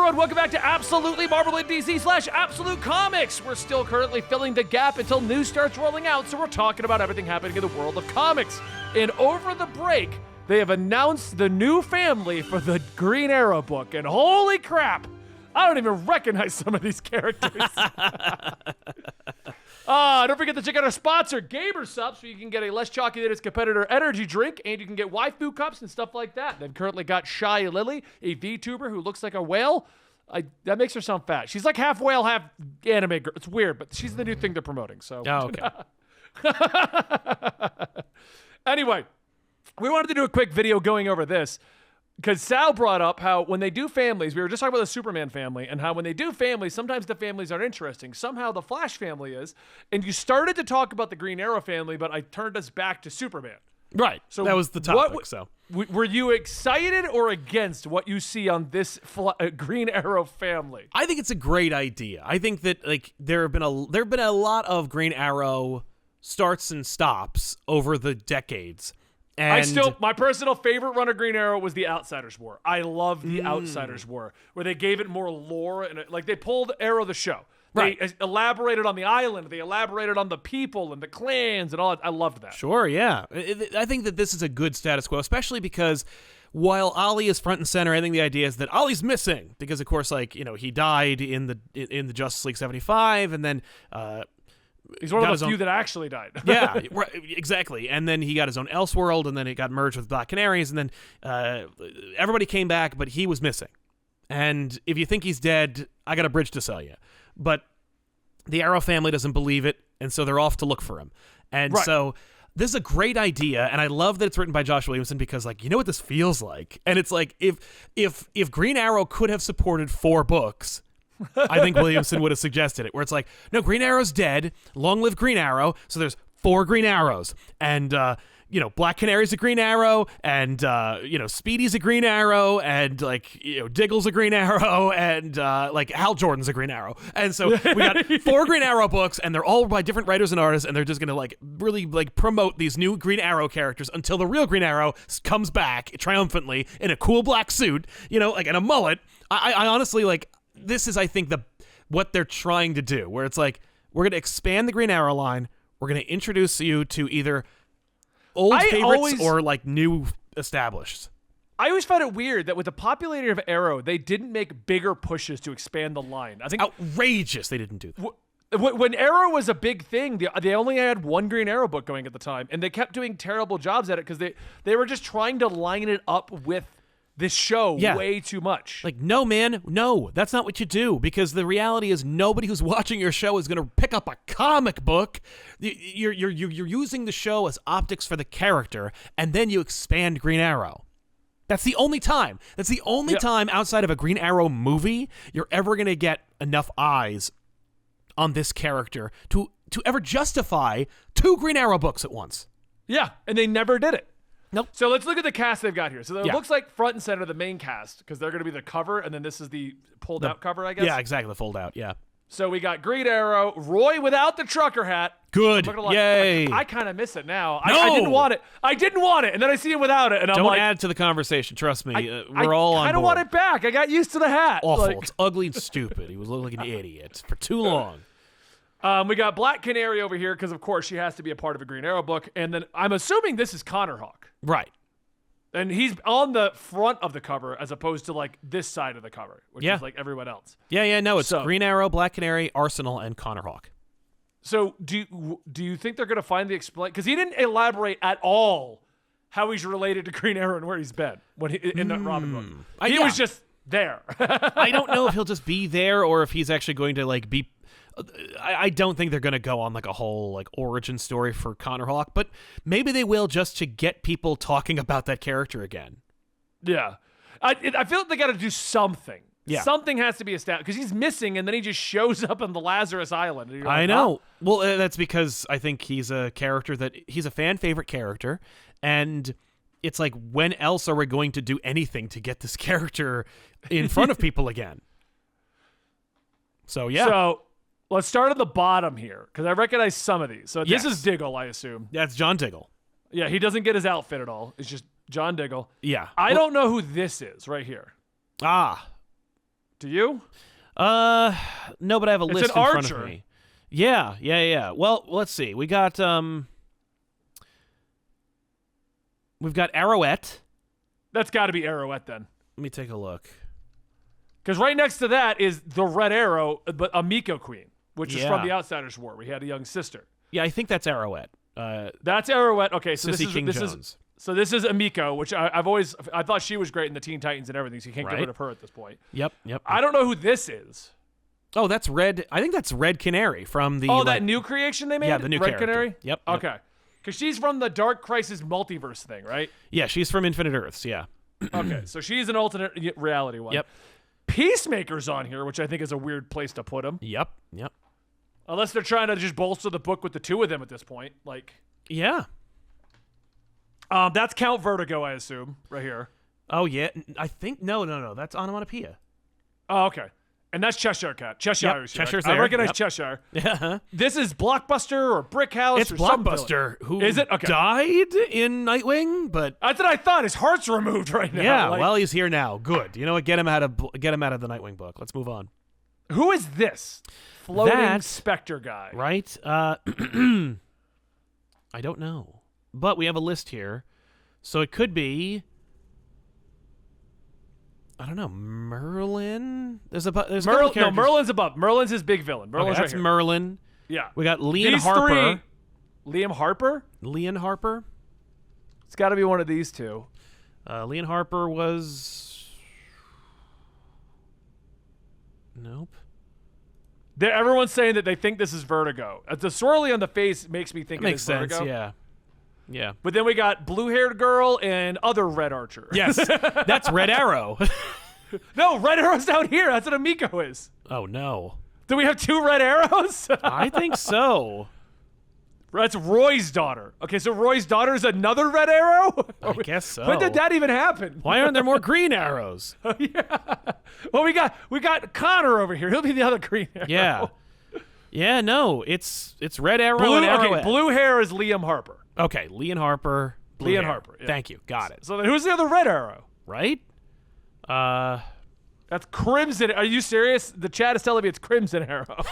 everyone? Welcome back to Absolutely Marvel and DC / Absolute Comics. We're still currently filling the gap until news starts rolling out, so we're talking about everything happening in the world of comics. And over the break, they have announced the new family for the Green Arrow book, and holy crap, I don't even recognize some of these characters. Don't forget to check out our sponsor, Gamer Subs, where you can get a less chalky than its competitor energy drink, and you can get waifu cups and stuff like that. They've currently got Shy Lily, a VTuber who looks like a whale. That makes her sound fat. She's like half whale, half anime girl. It's weird, but she's the new thing they're promoting. So. Oh, okay. Anyway, we wanted to do a quick video going over this. Because Sal brought up how when they do families, we were just talking about the Superman family, and how when they do families, sometimes the families aren't interesting. Somehow the Flash family is. And you started to talk about the Green Arrow family, but I turned us back to Superman. Right. So that was the topic. Were you excited or against what you see on this Green Arrow family? I think it's a great idea. I think that there have been a lot of Green Arrow starts and stops over the decades. And my personal favorite run of Green Arrow was the Outsiders War. I love the Outsiders War, where they gave it more lore and they pulled Arrow the show. Right. They elaborated on the island. They elaborated on the people and the clans and all that. I loved that. Sure, yeah. I think that this is a good status quo, especially because while Ollie is front and center, I think the idea is that Ollie's missing because, of course, he died in the Justice League 75, and then. He's one of the few that actually died. Yeah, right, exactly. And then he got his own Elseworld, and then it got merged with Black Canaries, and then everybody came back, but he was missing. And if you think he's dead, I got a bridge to sell you. But the Arrow family doesn't believe it, and so they're off to look for him. And so this is a great idea, and I love that it's written by Josh Williamson because, you know what this feels like? And it's like if Green Arrow could have supported 4 books, I think Williamson would have suggested it, where it's like, no, Green Arrow's dead. Long live Green Arrow. So there's 4 Green Arrows. And, Black Canary's a Green Arrow. And, Speedy's a Green Arrow. And, Diggle's a Green Arrow. And, Hal Jordan's a Green Arrow. And so we got 4 Green Arrow books, and they're all by different writers and artists, and they're just going to, really, promote these new Green Arrow characters until the real Green Arrow comes back triumphantly in a cool black suit, in a mullet. I honestly, this is, I think, what they're trying to do, where it's we're going to expand the Green Arrow line. We're going to introduce you to either old favorites or new established. I always found it weird that with the popularity of Arrow, they didn't make bigger pushes to expand the line. I think outrageous they didn't do that. When Arrow was a big thing, they only had 1 Green Arrow book going at the time, and they kept doing terrible jobs at it because they were just trying to line it up with this show way too much. No, man, no, that's not what you do, because the reality is nobody who's watching your show is going to pick up a comic book. You're using the show as optics for the character, and then you expand Green Arrow. That's the only time. That's the only time outside of a Green Arrow movie you're ever going to get enough eyes on this character to ever justify 2 Green Arrow books at once. Yeah, and they never did it. Nope. So let's look at the cast they've got here. So it looks like front and center the main cast, because they're going to be the cover, and then this is the pulled out cover, I guess. Yeah, exactly, the fold out. Yeah. So we got Green Arrow, Roy without the trucker hat. Good. Yay. I kind of miss it now. No. I didn't want it, and then I see him without it, and I'm Don't add to the conversation. Trust me, we're all on board. I kind of want it back. I got used to the hat. Awful. It's ugly and stupid. He was looking like an idiot for too long. We got Black Canary over here because, of course, she has to be a part of a Green Arrow book. And then I'm assuming this is Connor Hawk. Right. And he's on the front of the cover as opposed to, this side of the cover, which is everyone else. Yeah, no, it's Green Arrow, Black Canary, Arsenal, and Connor Hawk. So do you think they're going to find the explain? Because he didn't elaborate at all how he's related to Green Arrow and where he's been in that Robin book. He was just there. I don't know if he'll just be there or if he's actually going to, be... I don't think they're going to go on a whole origin story for Connor Hawk, but maybe they will just to get people talking about that character again. Yeah. I feel like they got to do something. Yeah. Something has to be established because he's missing and then he just shows up on the Lazarus Island. I know. Well, that's because I think he's a character he's a fan favorite character, and it's when else are we going to do anything to get this character in front of people again? So, yeah. So, let's start at the bottom here, because I recognize some of these. So this is Diggle, I assume. That's John Diggle. Yeah, he doesn't get his outfit at all. It's just John Diggle. Yeah. I don't know who this is right here. Do you? No, but I have a list in front of archer. me. Yeah. Well, let's see. We've got Arrowette. That's got to be Arrowette then. Let me take a look. Because right next to that is the Red Arrow, but a Miko Queen, which is from the Outsiders War. We had a young sister. Yeah, I think that's Arrowette. That's Arrowette. Okay, so Sissy King this Jones. is so this is Amiko, which I thought she was great in the Teen Titans and everything. So you can't get rid of her at this point. Yep. I don't know who this is. Oh, that's Red. I think that's Red Canary from the. Oh, that new creation they made. Yeah, the new Red character. Canary. Yep. Okay, because she's from the Dark Crisis multiverse thing, right? Yeah, she's from Infinite Earths. Yeah. Okay, so she's an alternate reality one. Yep. Peacemaker's on here, which I think is a weird place to put him. Yep. Unless they're trying to just bolster the book with the two of them at this point. Like, Yeah. that's Count Vertigo, I assume, right here. Oh yeah. I think no. That's Onomatopoeia. Oh, okay. And that's Cheshire Cat. Cheshire's here. Cheshire's I there. recognize Yep. Cheshire. Yeah. This is Blockbuster or Brick House It's or some villain. Blockbuster who Is it? Okay. died in Nightwing, but That's what I thought. His heart's removed right now. yeah. Like, Well, he's here now. Good. You know what? Get him out of the Nightwing book. Let's move on. who is this floating That's- specter guy? Right? I don't know, but we have a list here, so it could be. I don't know. Merlin? There's a couple characters. No, Merlin's above. Merlin's his big villain. Merlin's Okay, that's right here. Merlin. Yeah. We got Leon These Harper. three. Liam Harper? Leon Harper. It's got to be one of these two. Leon Harper was. Nope. Everyone's saying that they think this is Vertigo. The swirly on the face makes me think That it makes is sense. Vertigo. Yeah. But then we got blue-haired girl and other Red Archer. Yes. That's Red Arrow. No, Red Arrow's down here. That's what Amiko is. Oh no. Do we have two Red Arrows? I think so. That's Roy's daughter. Okay, so Roy's daughter is another Red Arrow? I guess so. When did that even happen? Why aren't there more green arrows? Well, we got Connor over here. He'll be the other Green Arrow. Yeah. Yeah, no. It's Red Arrow Blue, and Arrowhead. okay, blue hair is Liam Harper. Okay, Leon Harper. blue Leon hair. Harper. Yeah. Thank you. Got it. So then who's the other Red Arrow? Right? That's Crimson. Are you serious? The chat is telling me it's Crimson Arrow.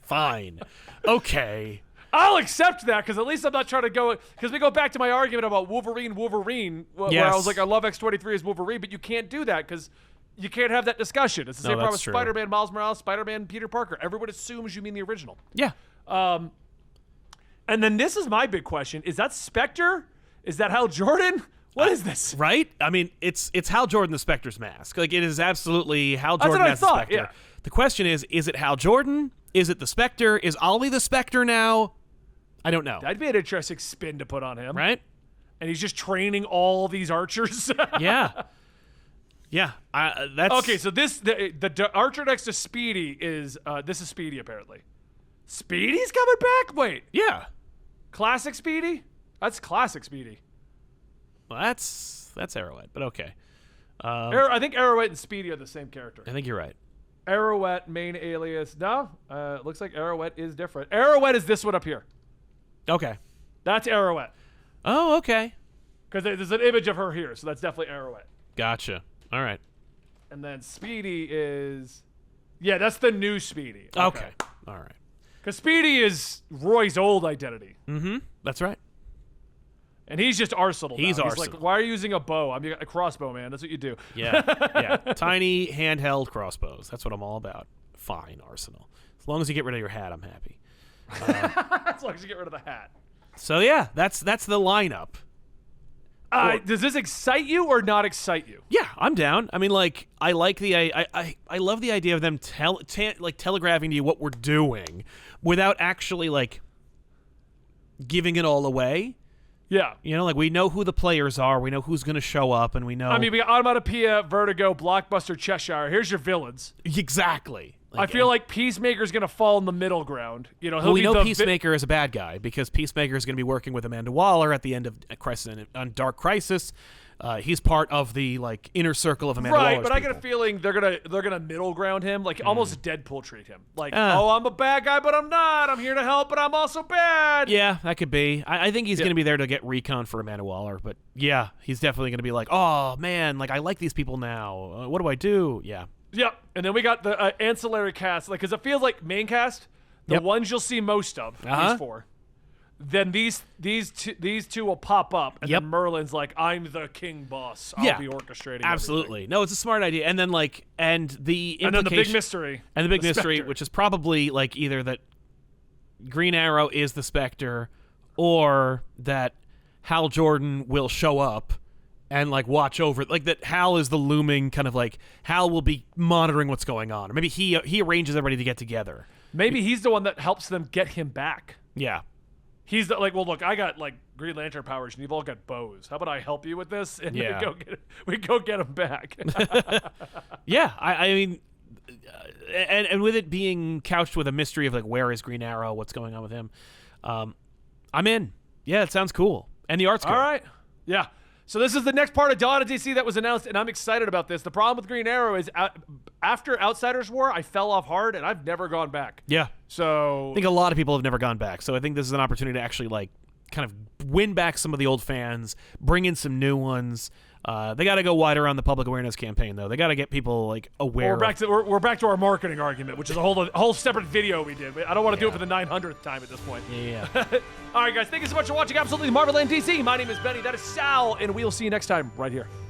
Fine. Okay. I'll accept that because at least I'm not trying to go. Because we go back to my argument about Wolverine, where I was like, I love X-23 as Wolverine, but you can't do that because you can't have that discussion. It's the same problem with that's true. Spider-Man, Miles Morales, Spider-Man, Peter Parker. Everyone assumes you mean the original. Yeah. And then this is my big question: is that Spectre? Is that Hal Jordan? What is this? Right? I mean, it's Hal Jordan the Spectre's mask. Like, it is absolutely Hal That's Jordan what I as the thought, Spectre. yeah. The question is it Hal Jordan? Is it the Spectre? Is Ollie the Spectre now? I don't know. That'd be an interesting spin to put on him. Right? And he's just training all these archers. Yeah. Yeah. That's Okay, so the archer next to Speedy is this is Speedy apparently. Speedy's coming back? Wait. Yeah. Classic Speedy? That's classic Speedy. Well, that's Arrowhead, but okay. I think Arrowhead and Speedy are the same character. I think you're right. Arrowhead, main alias. No, looks like Arrowhead is different. Arrowhead is this one up here. Okay. That's Arrowhead. Oh, okay. Because there's an image of her here, so that's definitely Arrowhead. Gotcha. All right. And then Speedy is... Yeah, that's the new Speedy. Okay. All right. Because Speedy is Roy's old identity. Mm-hmm. That's right. And he's just Arsenal now. He's like, Arsenal. why are you using a bow? I'm a crossbow, man. That's what you do. Yeah. Yeah. Tiny handheld crossbows. That's what I'm all about. Fine, Arsenal. As long as you get rid of your hat, I'm happy. As long as you get rid of the hat. So yeah, that's the lineup. Does this excite you or not excite you? Yeah, I'm down. I mean, like, I like the I love the idea of them telegraphing to you what we're doing without actually like giving it all away. Yeah. You know, like, we know who the players are, we know who's going to show up, and we know. I mean, we got Onomatopoeia, Vertigo, Blockbuster, Cheshire. Here's your villains. Exactly. I feel like Peacemaker's going to fall in the middle ground. You know, he'll well, we be know the Peacemaker is a bad guy because Peacemaker is going to be working with Amanda Waller at the end of Crisis on Dark Crisis. He's part of the like inner circle of Amanda Waller's Right, but I got a people. feeling they're gonna middle ground him, like almost Deadpool treat him. Like, Uh. oh, I'm a bad guy, but I'm not. I'm here to help, but I'm also bad. Yeah, that could be. I think he's going to be there to get recon for Amanda Waller, but yeah, he's definitely going to be like, oh man, like I like these people now. What do I do? Yeah, Yep. And then we got the ancillary cast, like, because it feels like main cast, the ones you'll see most of, these four. Then these two will pop up, and then Merlin's like, I'm the king boss. I'll be orchestrating Absolutely. everything. No, it's a smart idea. And then, like, and the implication. And then the big mystery. And the big mystery, Spectre. which is probably, like, either that Green Arrow is the Spectre, or that Hal Jordan will show up and, like, watch over, like, that Hal is the looming kind of, like, Hal will be monitoring what's going on. Or maybe he arranges everybody to get together. Maybe he's the one that helps them get him back. Yeah. He's like, well, look, I got, like, Green Lantern powers, and you've all got bows. How about I help you with this? And we go get him back. Yeah, I mean, and with it being couched with a mystery of, like, where is Green Arrow, what's going on with him, I'm in. Yeah, it sounds cool. And the art's good. All right. Yeah. So this is the next part of Dawn of DC that was announced, and I'm excited about this. The problem with Green Arrow is after Outsiders War, I fell off hard, and I've never gone back. Yeah. So I think a lot of people have never gone back. So I think this is an opportunity to actually, like, kind of win back some of the old fans, bring in some new ones. They got to go wider on the public awareness campaign, though. They got to get people, like, aware. We're back to our marketing argument, which is a whole separate video we did. I don't want to do it for the 900th time at this point. Yeah. All right, guys. Thank you so much for watching Absolutely Marvel and DC. My name is Benny. That is Sal, and we'll see you next time right here.